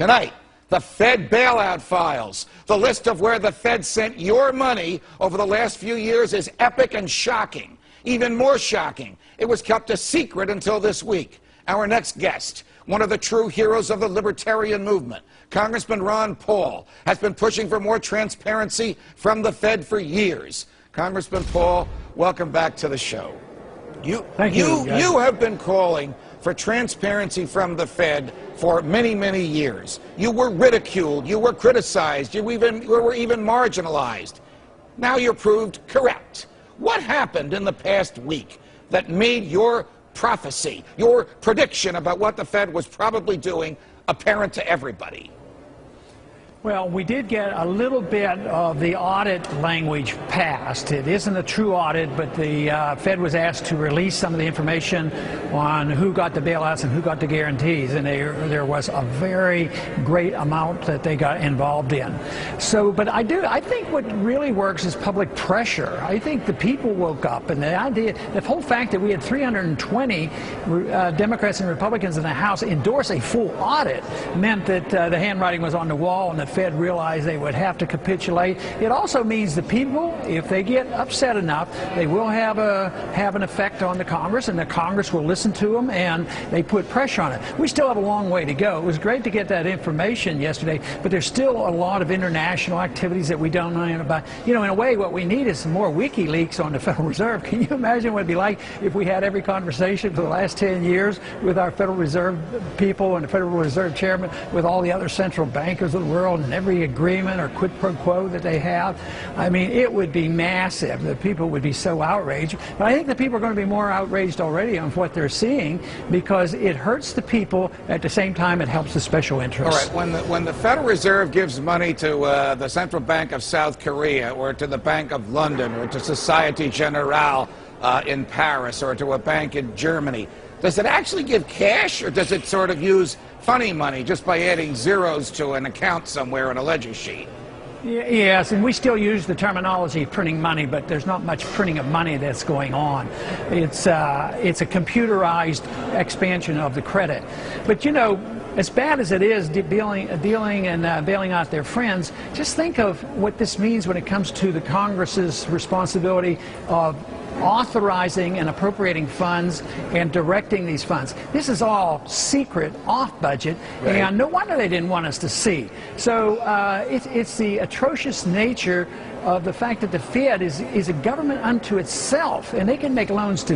Tonight, the Fed bailout files. The list of where the Fed sent your money over the last few years is epic and shocking. Even more shocking, it was kept a secret until this week. Our next guest, one of the true heroes of the libertarian movement, Congressman Ron Paul, has been pushing for more transparency from the Fed for years. Congressman Paul, welcome back to the show. You have been calling for transparency from the Fed for many, many years. You were ridiculed, you were criticized, you were even marginalized. Now you're proved correct. What happened in the past week that made your prophecy, your prediction about what the Fed was probably doing, apparent to everybody? Well, we did get a little bit of the audit language passed. It isn't a true audit, but the Fed was asked to release some of the information on who got the bailouts and who got the guarantees, and there was a very great amount that they got involved in. So, but I think what really works is public pressure. I think the people woke up, and the whole fact that we had 320 Democrats and Republicans in the House endorse a full audit meant that the handwriting was on the wall, and the Fed realized they would have to capitulate. It also means the people, if they get upset enough, they will have an effect on the Congress, and the Congress will listen to them, and they put pressure on it. We still have a long way to go. It was great to get that information yesterday, but there's still a lot of international activities that we don't know about. You know, in a way, what we need is some more WikiLeaks on the Federal Reserve. Can you imagine what it'd be like if we had every conversation for the last 10 years with our Federal Reserve people and the Federal Reserve Chairman, with all the other central bankers of the world, and every agreement or quid pro quo that they have? I mean, it would be massive. The people would be so outraged. But I think the people are going to be more outraged already on what they're seeing, because it hurts the people. At the same time, it helps the special interests. All right, when the Federal Reserve gives money to the Central Bank of South Korea, or to the Bank of London, or to Societe Generale in Paris, or to a bank in Germany, does it actually give cash, or does it sort of use funny money just by adding zeros to an account somewhere on a ledger sheet? Yes, and we still use the terminology printing money, but there's not much printing of money that's going on. It's a computerized expansion of the credit. But you know, as bad as it is dealing and bailing out their friends, just think of what this means when it comes to the Congress's responsibility of authorizing and appropriating funds and directing these funds. This is all secret, off budget, right, and no wonder they didn't want us to see. So it's the atrocious nature of the fact that the Fed is a government unto itself, and they can make loans to